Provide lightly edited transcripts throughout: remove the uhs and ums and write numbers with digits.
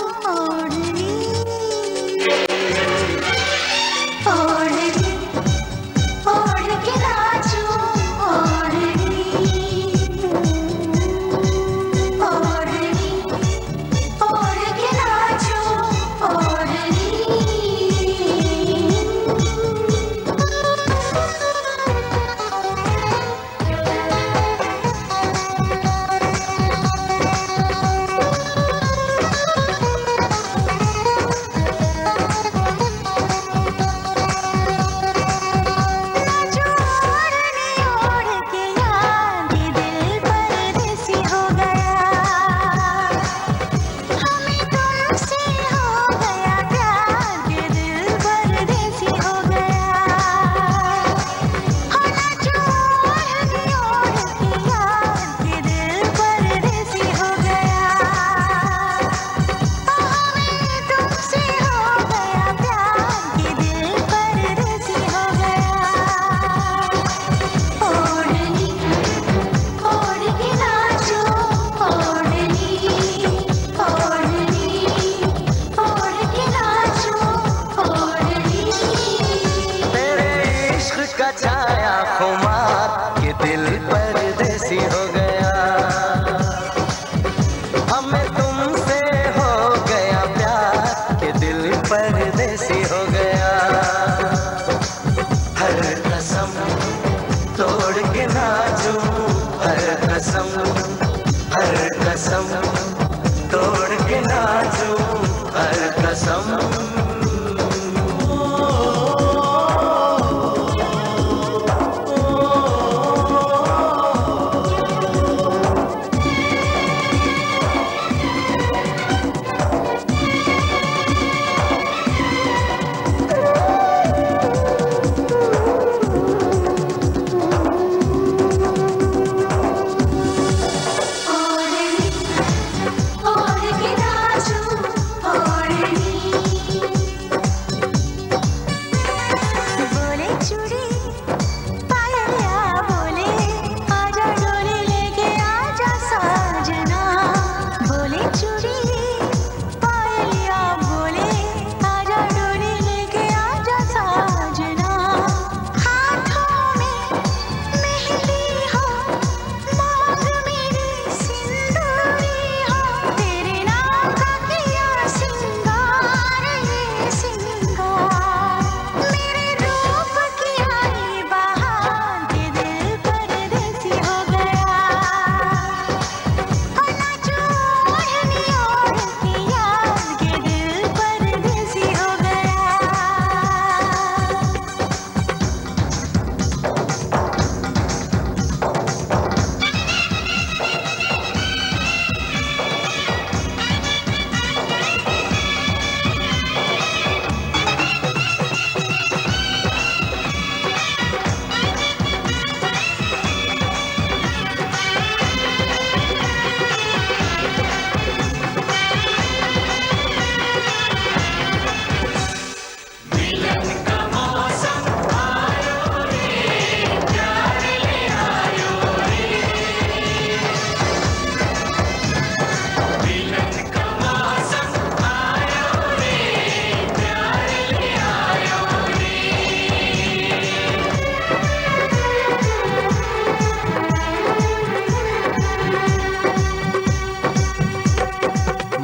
ओढ़नी ओढ़नी ओढ़ के नाचूं ओढ़नी ओढ़नी ओढ़ के नाचूं ओढ़नी छाया खुमार के दिल परदेसी हो गया हमें तुमसे हो गया प्यार के दिल परदेसी हो गया हर कसम तोड़ के नाचूं हर कसम तोड़ के नाचूं हर कसम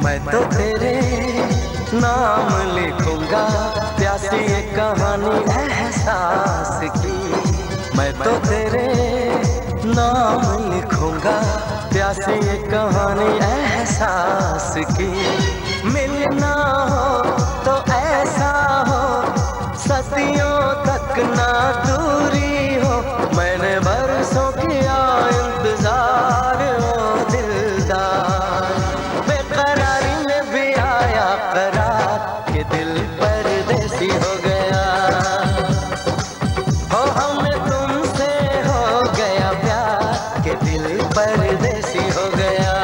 मैं तो तेरे नाम लिखूंगा प्यासी ये कहानी एहसास की मैं तो तेरे नाम लिखूंगा प्यासी ये कहानी एहसास की मिलना हो तो ऐसा हो सदियों तक ना दूरी हो मैंने बरसों किया इंतजार ओ दिलदार बेकरारी में भी आया करार के दिल परदेसी हो गया हो हमें तुमसे हो गया प्यार के दिल परदेसी हो गया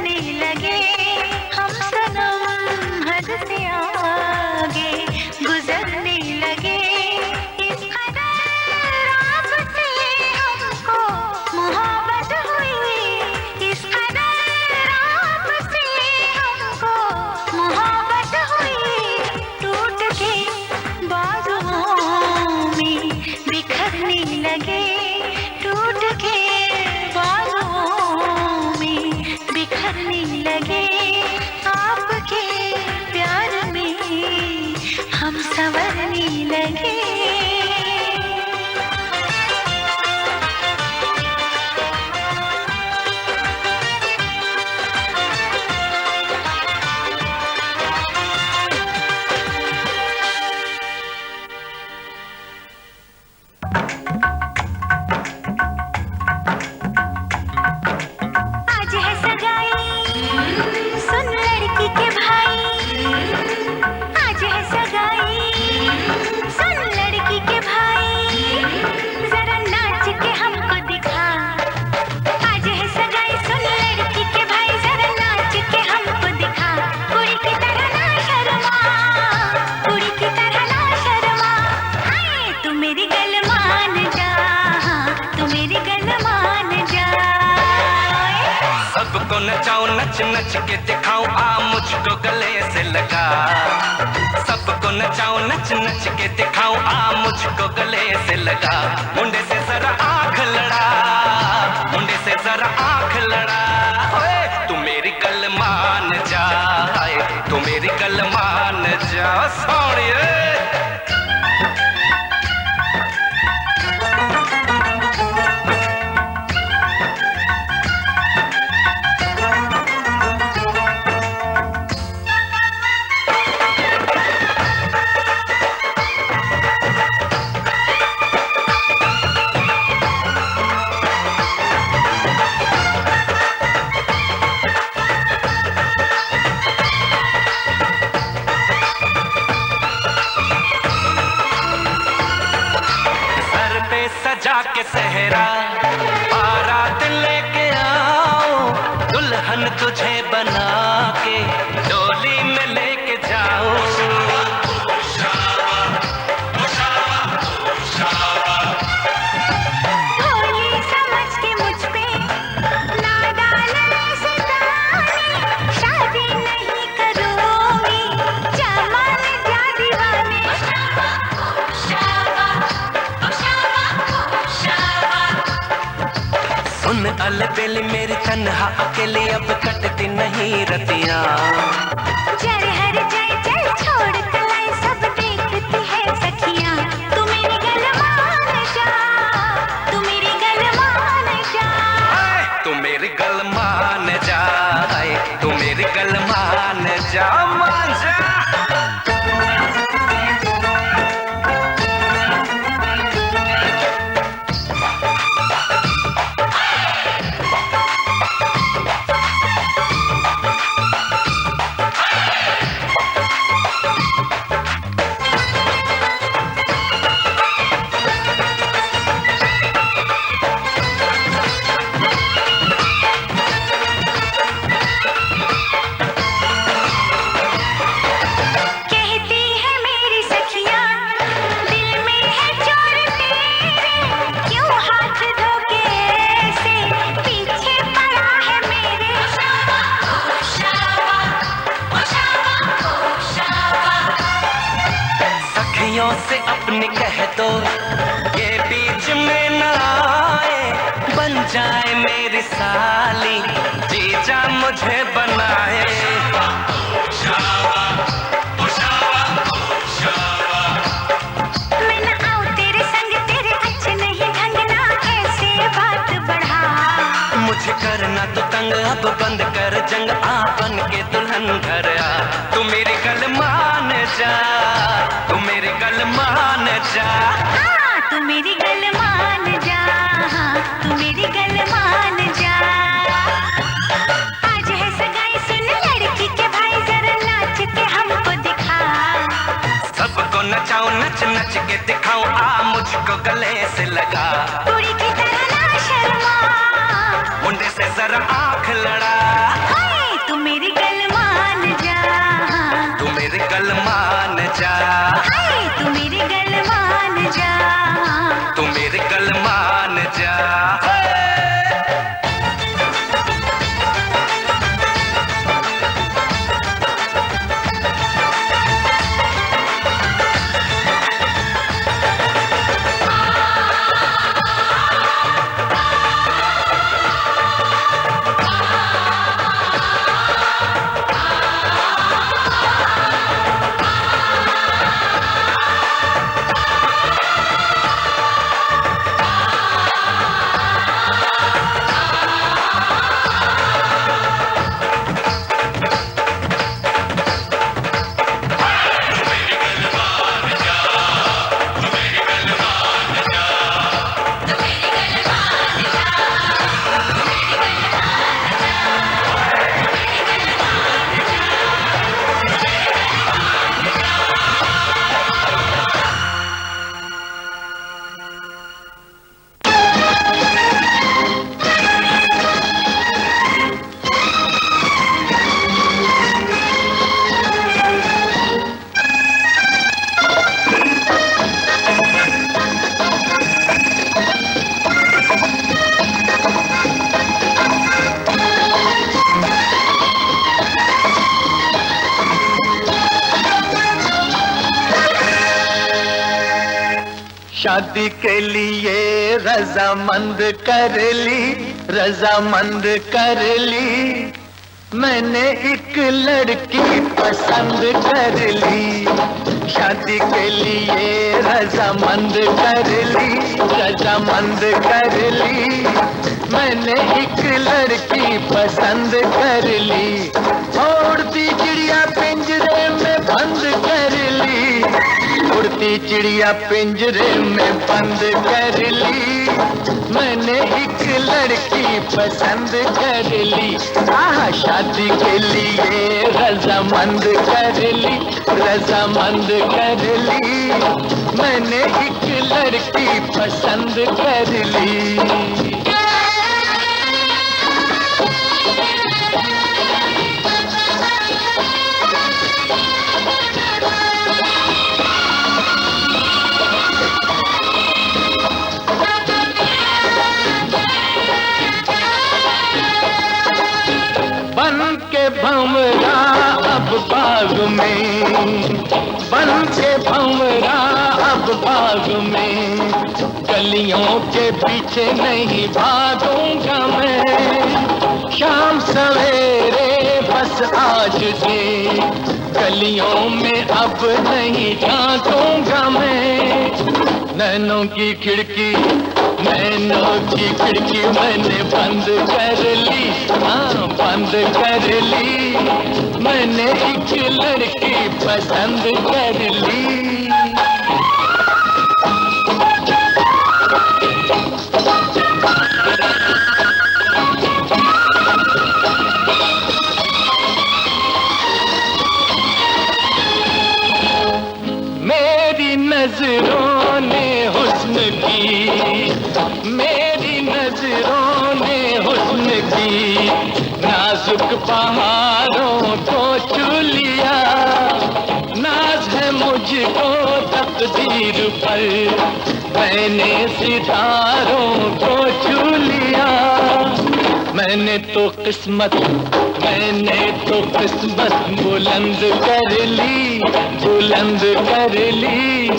गुजरने लगे हम सनम हद से आगे गुजरने लगे इस कदर आपसे हमको मोहब्बत हुई इस कदर आपसे हमको मोहब्बत हुई टूट के बाजुओं में बिखरने लगे टूट के बाजुओं में बिखरने लगे आपके प्यार में हम संवरने लगे आज है सगाई सुन लड़की के भाई आज है सगाई सुन लड़की के भाई जरा नाच के हमको दिखा आज है सगाई सुन लड़की के भाई जरा नाच के हमको दिखा कुड़ी की तरह ना शर्मा कुड़ी की तरह ना शर्मा हाय तू मेरी गल मान जा तू मेरी गल मान जा सबको नचाऊं नच नच के दिखाऊं आ मुझको गले से लगा सबको नचाऊं नच नच के दिखाऊं आ मुझको गले से लगा मुंडे से जरा आंख लड़ा मुंडे से जरा आंख लड़ा ओए तू मेरी गल मान जा तू मेरी गल मान जा सोनिए सजा के सहरा बारात लेके आओ दुल्हन तुझे बना के डोली में लेके जाओ भोली समझ के मुझ पे ना डालने से दाने शादी नहीं करूँगी जमान जा दीवाने सुन अलबेली मेरी तन्हा अकेली अब कटती नहीं रतियां जर हर जाए चल छोड़ कलाई सब देखती है सखियां तू मेरी गल मान जा तू मेरी गल मान जा तू मेरी गल मान जा तू मेरी गल मान जा मान जा से अपने कह दो ये बीच में न आए बन जाए मेरी साली जीजा मुझे बनाए मैं न आऊं तेरे संग तेरे अच्छे नहीं ढंग ना ऐसे बात बढ़ा मुझे करना तो तंग अब बंद कर जंग आ बन के दुल्हन घर आ तू मेरी गल मान जा तू मेरी गल मान जा हाँ तू मेरी गल मान जा तू मेरी गल मान जा आज है सगाई सुन लड़की के भाई जरा नाच के हमको दिखा सबको नचाऊं नच नच के दिखाऊं आ मुझको गले से लगा कुड़ी की तरह ना शर्मा मुंडे से जरा आंख लड़ा हाय शादी के लिए रजामंद कर ली, रजामंद कर ली। मैंने एक लड़की पसंद कर ली। शादी के लिए रजामंद कर ली, रजामंद कर ली। मैंने एक लड़की पसंद कर ली। उड़ती चिड़िया पिंजरे में बंद कर ली, उड़ती चिड़िया पिंजरे में बंद कर ली। मैंने एक लड़की पसंद कर ली। आह, शादी के लिए रजामंद कर ली, रजामंद कर ली। मैंने एक लड़की पसंद कर ली। भंवरा अब बाग में, बन के भंवरा अब बाग में। गलियों के पीछे नहीं भागूंगा मैं, शाम सवेरे बस आज से। गलियों में अब नहीं झांकूंगा मैं। नैनों की खिड़की, नैनों की खिड़की मैंने बंद कर ली। हाँ, बंद कर ली। मैंने एक लड़की पसंद कर ली। मेरी नजरों ने हुस्न की, मेरी नजरों ने हुस्न की नाजुक पहाड़ों को छू लिया। नाज है मुझको तकदीर पर, मैंने सितारों को छू लिया। मैंने तो किस्मत, मैंने तो किस्मत बुलंद कर ली, बुलंद कर ली।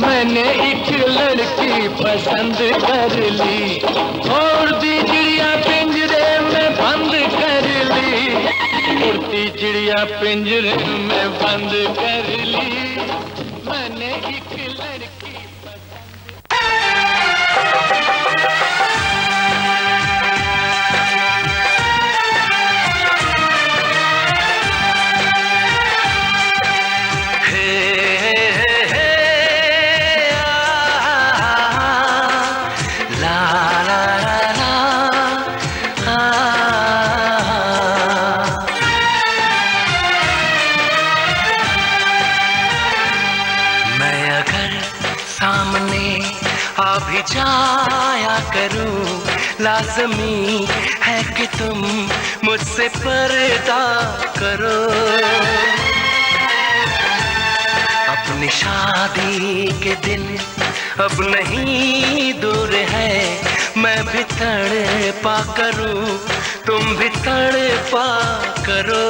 मैंने एक लड़की पसंद कर ली। उड़ती चिड़िया पिंजरे में बंद कर ली, उड़ती चिड़िया पिंजरे में बंद कर ली। मैंने एक लड़की जाया करूं, लाज़मी है कि तुम मुझसे पर्दा करो। अपनी शादी के दिन अब नहीं दूर है, मैं भी तड़पा करूं, तुम भी तड़पा करो।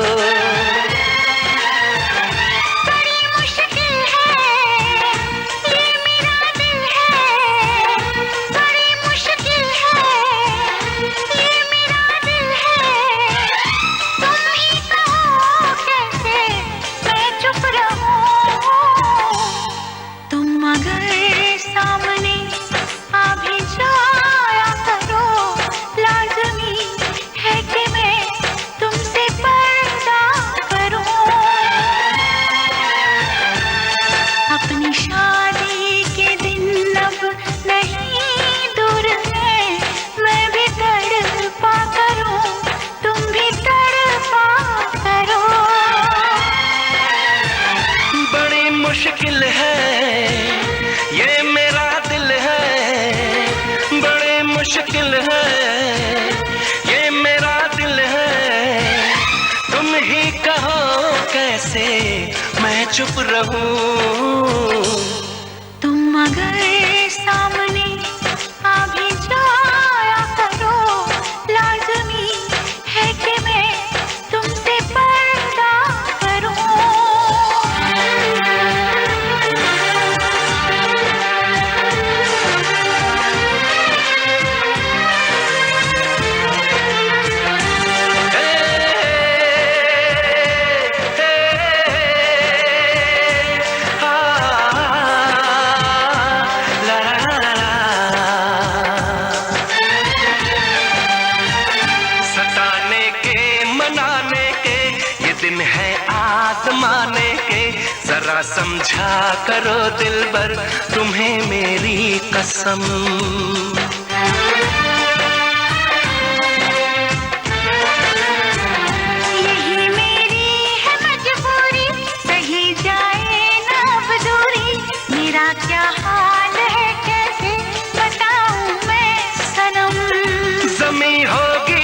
मुश्किल है ये मेरा दिल है, बड़ी मुश्किल है ये मेरा दिल है। तुम ही कहो कैसे मैं चुप रहूं। तुम अगर सामने आ भी जाया करो, लाज़मी है कि मैं तुमसे पर्दा करूं। दिन है आजमाने के, जरा समझा करो दिलबर तुम्हें मेरी कसम। यही मेरी है मजबूरी, सही जाए ना अब दूरी, मेरा क्या हाल है कैसे बताऊं मैं सनम। जमी होगी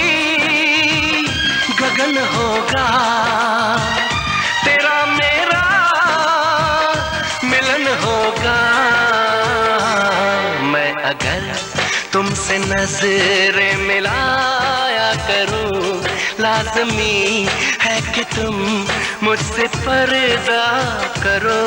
गगन होगा, तेरा मेरा मिलन होगा। मैं अगर तुमसे नजरें मिलाया करूं, लाजमी है कि तुम मुझसे पर्दा करो।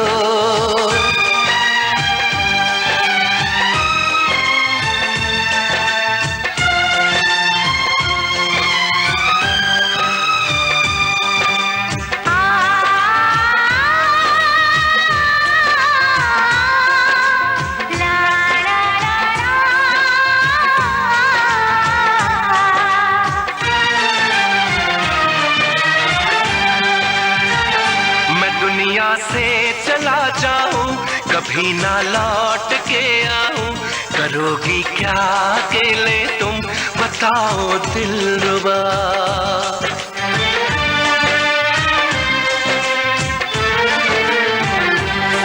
से चला जाऊं, कभी ना लौट के आऊं, करोगी क्या अकेले तुम बताओ दिलरुबा।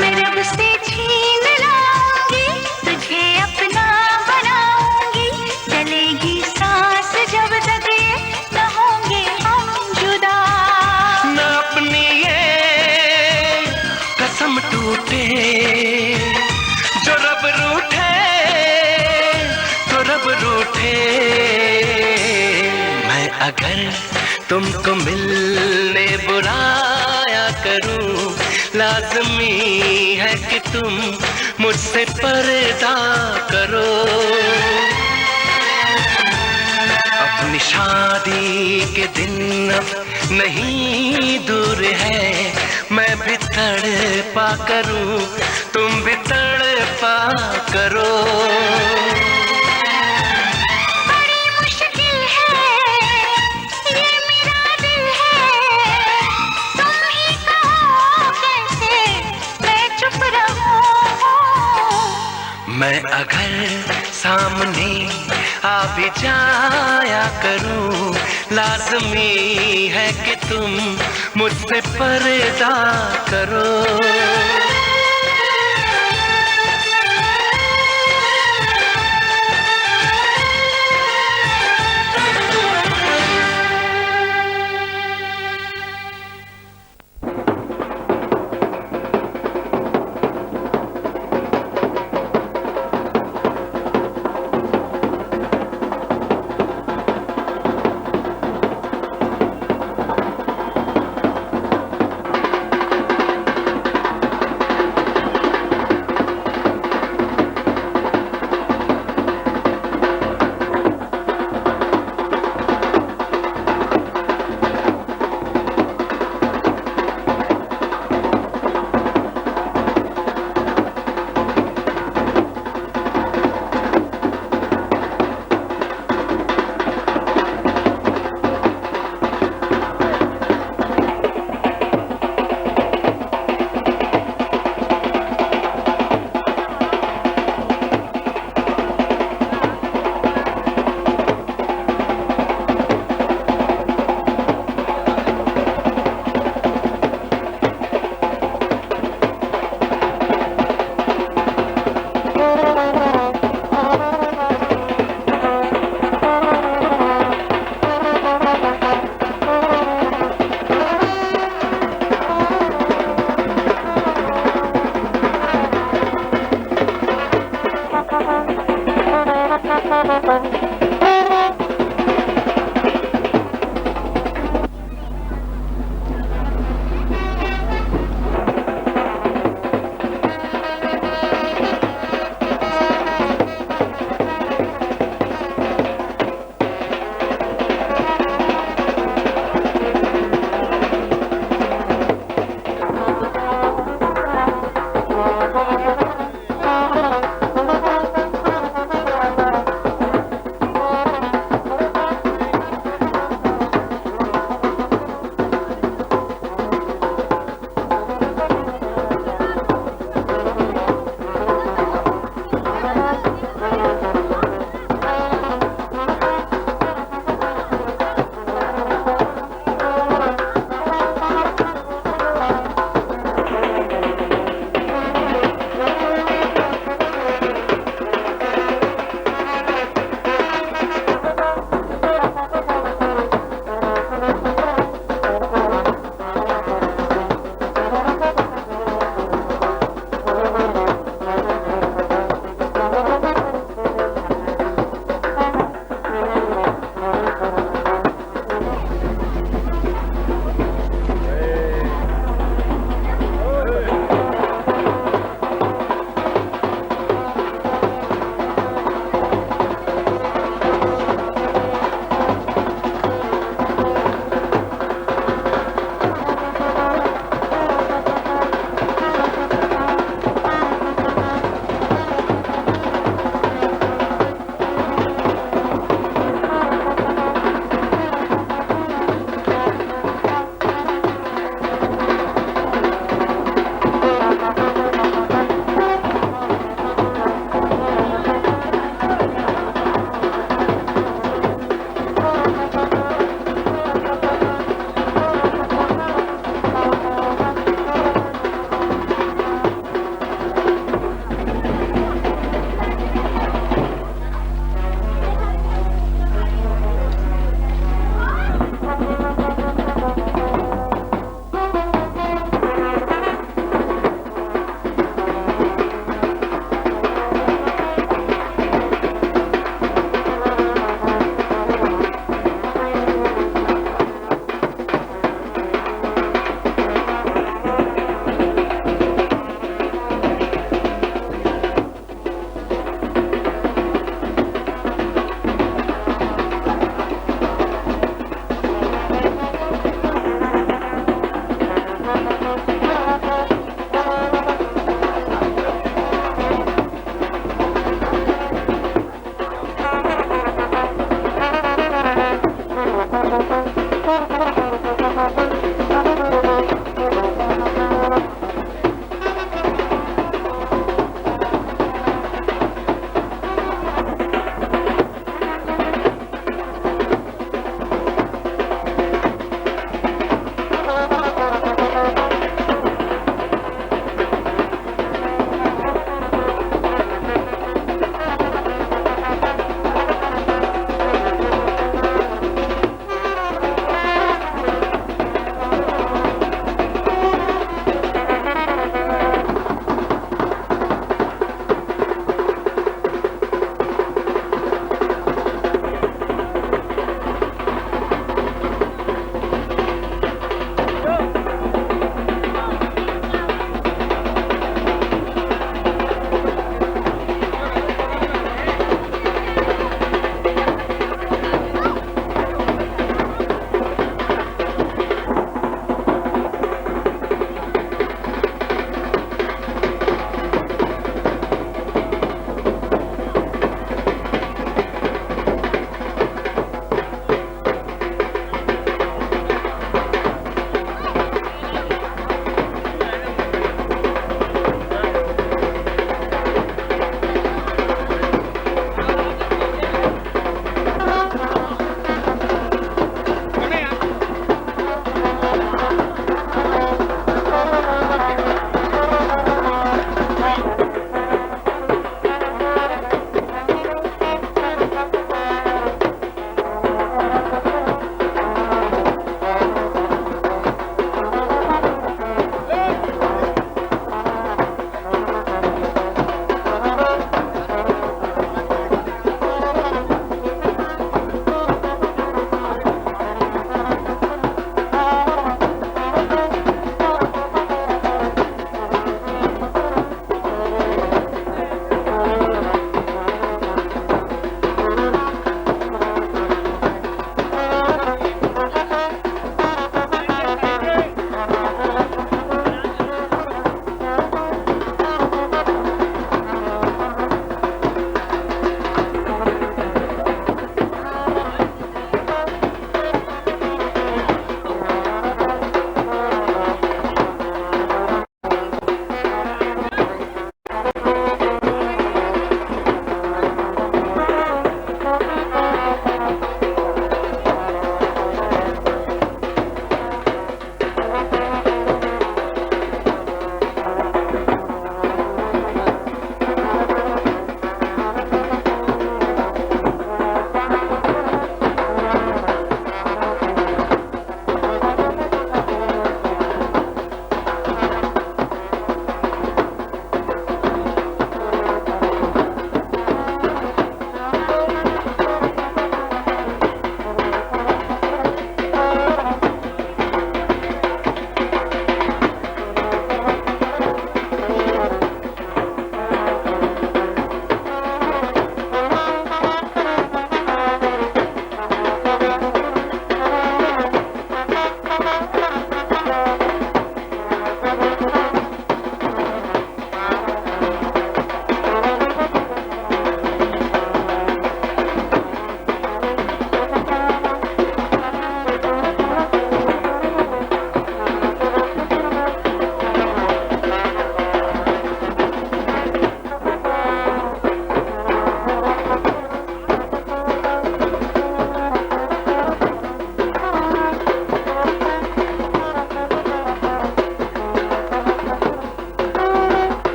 मैं रब से छीन लाऊंगी, तुझे अपना बनाऊंगी, चलेगी सांस जब तक ये न होंगे हम जुदा। न अपनी कसम टूटे, जो रब रूठे तो रब रूठे। मैं अगर तुमको मिलने बुलाया करूं, लाजमी है कि तुम मुझसे पर्दा करो। अपनी शादी के दिन अब नहीं दूर है, मैं भी तड़पा करूं, तुम भी तड़पा करो। बड़ी मुश्किल है ये मेरा दिल है, तुम ही कहो कैसे मैं चुप रहूं। मैं अगर सामने आ भी जाया करूं, लाजमी है कि तुम मुझसे पर्दा करो।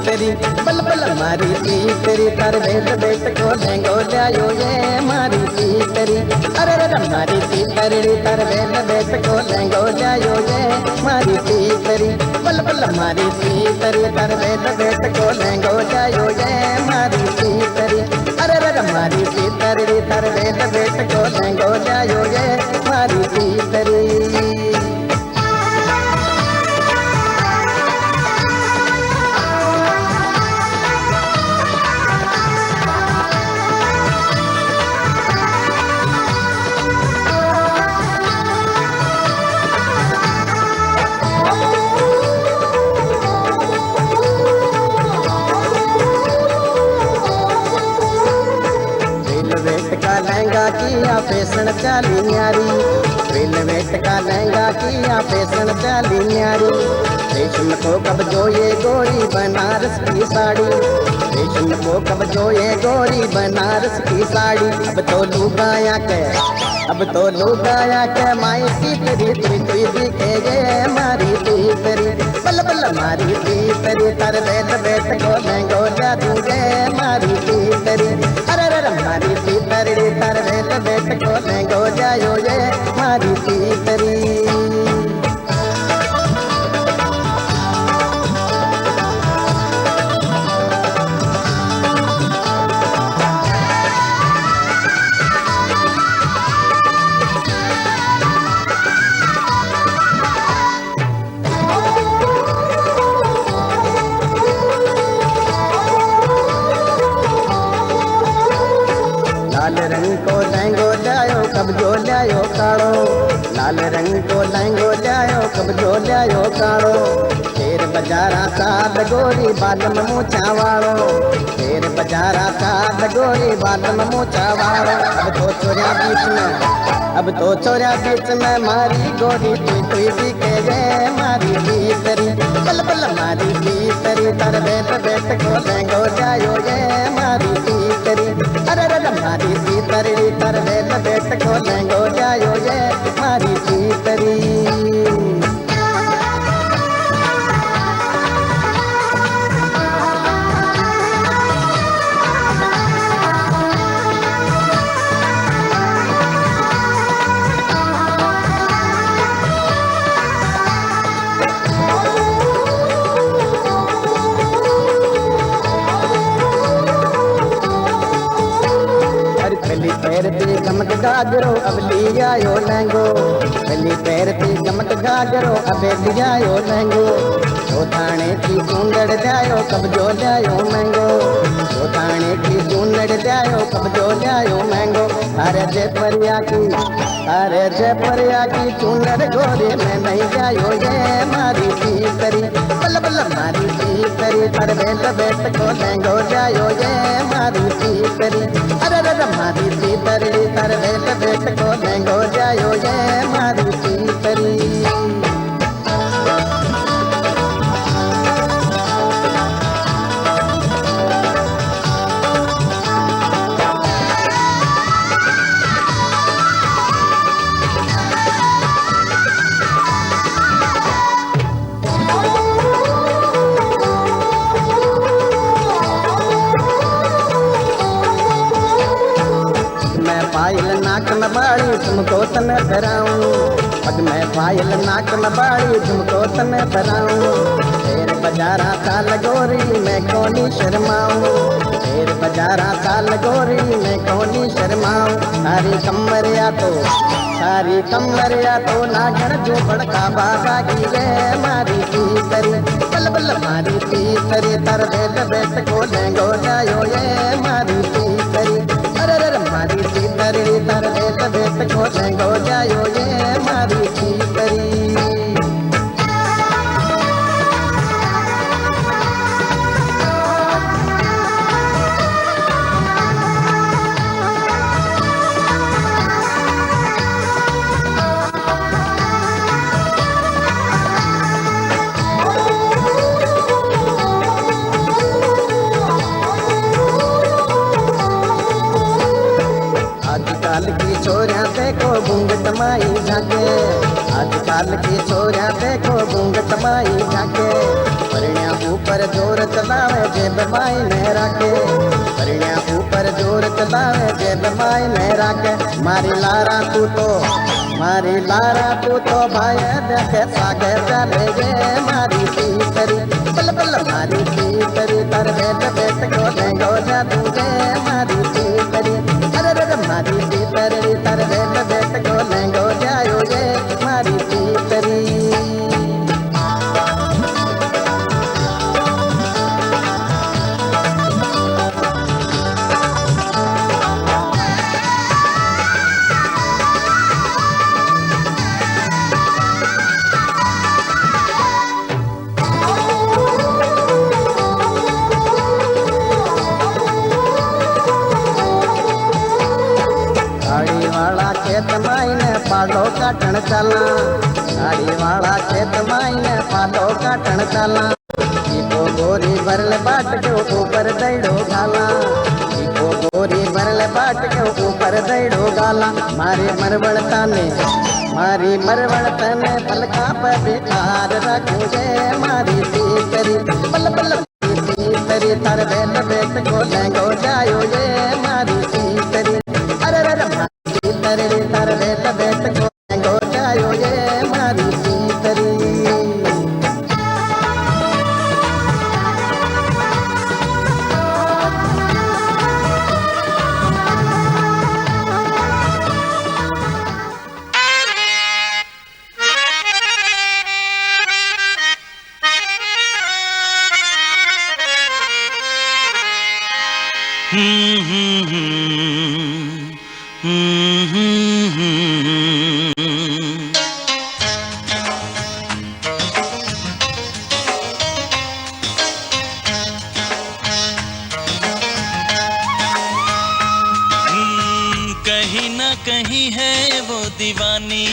तेरी बल बल मारी थी तेरी तर बेट बेट को लेंगो जायो ये मारी थी तेरी अरे रे मारी थी तेरी तर बेट बेट को लेंगो जायो ये मारी थी तेरी बल बल मारी थी तेरी तर बेट बेट को लेंगो जायो ये मारी थी तेरी अरे रे मारी थी तेरी तर बेट बेट को लेंगो जायो ये मारी थी तेरी लहंगा किया फैशन चाली न्यारी वेलवेट का लहंगा किया फैशन चाली न्यारी रेशम को कब जो ये गोरी बनारस की साड़ी रेशम को कब जो ये गोरी बनारस की साड़ी अब तो लुगाया के माई की तेरी तुई दिखे गे मारी थी तेरी बल बल मारी थी तेरी तर बेट बेट को लहंगो जा दूंगे मारी थी तेरी अरे रे मारी थी तेरी तर बेट बेट को लहंगो जायो ये मारी थी तेरी लाल रंग को लहंगो लायो कब जो लायो काड़ो लाल रंग को लहंगो लायो कब जो लायो काड़ो शेर बजारा साध गोरी बालम मूछा वालो शेर बजारा साध गोरी बालम मूछा वालो अब तो छोरा बीच में मारी गोरी तुई दिखे गे मारी भीतरी बल बल मारी भीतरी तर बेट बेट को लहंगो जायो ये मारी भीतरी अरे रे मारी भीतरी तर बेट बेट को लहंगो जायो ये मारी भीतरी पहली पैर ते चमक घाघरो अब ले आयो लहंगो, पहली पैर ते चमक घाघरो अब ले आयो लहंगो, तो थाने की चूंदड़ जायो कब्जो जायो महंगो, तो थाने की चूंदड़ जायो कब्जो जायो महंगो। अरे जयपुरिया की चूंदड़ गोरे में नहीं जायो ये मारी सीतरी, बल बल मारी सीतरी तर बेल बेट को लहंगो जायो ये मारी सीतरी, अरे रे मारी सीतरी तर बेल बेट को लहंगो जायो ये मारी सीतरी। पायल नाक में बाड़ी तुमको तने पहराऊं, पग में पायल नाक में बाड़ी तुमको तने पहराऊं, शेर बजारा ताल गोरी मैं कोनी शर्माऊं, शेर बजारा ताल गोरी मैं कोनी शर्माऊं। सारी कमरिया तो नागण जो बड़का बाबा की रे मारी सीतरी, बल बल मारी सीतरी तर बेट बेट को लहंगो जायो ये मारी सीतरी, अरे मारी सीतरी तर बेट बेट को लहंगो जायो ये मारी सीतरी। आजकल की छोरियां देखो घूंघट माई झाके, आजकल की छोरियां देखो घूंघट माई झाके, परिणिया ऊपर जोर चलावे जेब माई ने राखे, परिणिया ऊपर जोर चलावे जेब माई ने राखे। मारी लारा तू तो भाई देखे सागे चले गे मारी सीतरी, बल बल मारी सीतरी तर बेट बेट को लहंगो जा दूंगे मारी सीतरी, अरे मारी सीतरी तर बेट बेट को लहंगो जायो ये मारी सीतरी। खेत माईने पालो काटण चला, गाड़ी वाला खेत माईने पालो काटण चला, इको गोरी भरल बाट के ऊपर दैड़ो गाला, इको गोरी भरल बाट के ऊपर दैड़ो गाला। मारी मरवड़ तने पलका पे बिठार रखूंगे मारी सीतरी, बल बल सीतरी तर बेट बेट को लहंगो जायो ये मारी सीतरी, अरे सीतरी तर बेट बेट को लहंगो जायो ये मारी सीतरी। कहीं ना कहीं है वो दीवानी,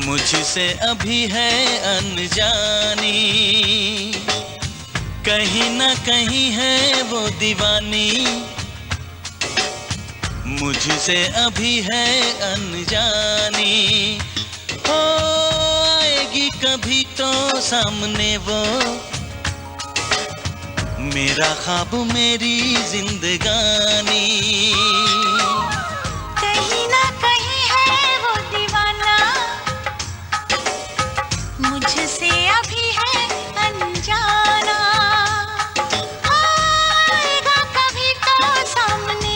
मुझसे अभी है अनजानी, कहीं ना कहीं है वो दीवानी, मुझसे अभी है अनजानी। हो आएगी कभी तो सामने वो, मेरा ख्वाब मेरी जिंदगानी। कहीं ना कहीं है वो दीवाना, मुझसे अभी है अनजाना, आएगा कभी तो सामने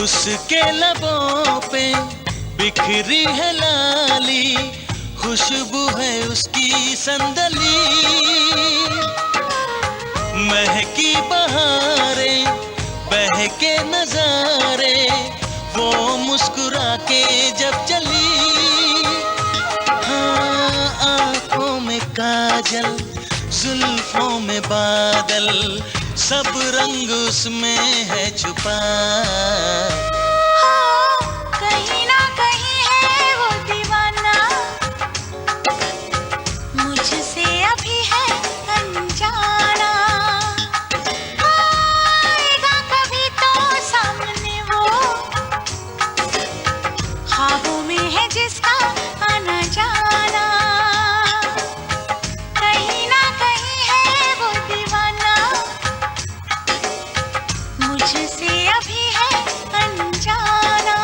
उसके लबों पे बिखरी है लाली, खुशबू है उसकी संदली। महकी बहारें, बहके नजारे, वो मुस्कुरा के जब चली। हाँ, आंखों में काजल, जुल्फों में बादल, सब रंग उसमें है छुपा। कहीं ना कहीं है वो दीवाना, मुझसे अभी है अनजाना। आएगा कभी तो सामने वो, ख्वाबों में है जिसका आना जाना। कहीं ना कहीं है वो दीवाना, मुझसे अभी है अनजाना।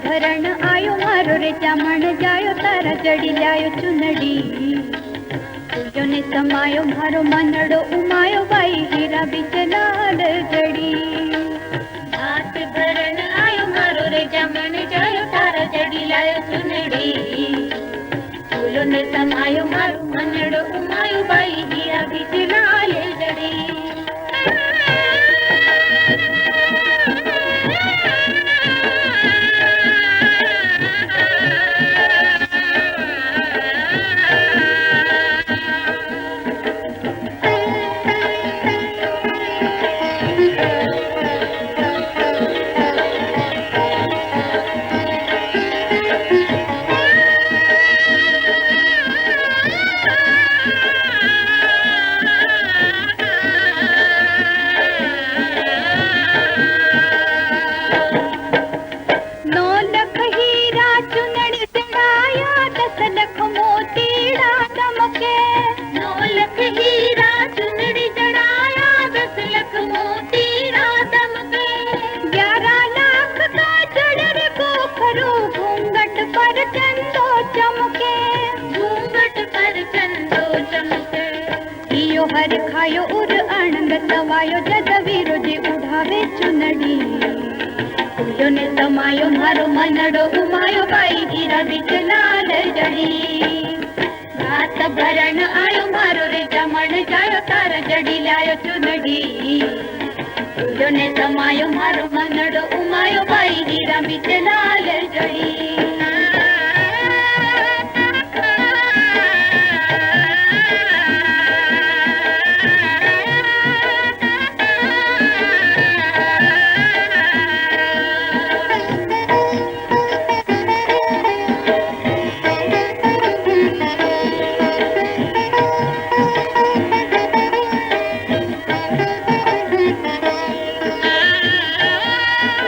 भरण आयो मारो रे जामण जायो तारा जड़ी लायो चुनड़ी तुझो ने समायो मारो मनड़ो उमायो बाई हीरा बिच लाल जड़ी हाथ भरण आयो मारो रे जामण जायो तारा जड़ी लायो चुनड़ी तुझो ने समायो मारो मनड़ो उमायो बाई हीरा बिच लाल जड़ी हर खायो उर आनंद सवायो जद वीरो जी उड़ावे चुनड़ी तुझो ने समायो मारो मनड़ो उमायो बाई हीरा बिच लाल जड़ी रात भरण आयो मारो रे जमण जायो तार जड़ी लायो चुनड़ी तुझो ने समायो मारो मनड़ो उमायो बाई हीरा बिच लाल जड़ी।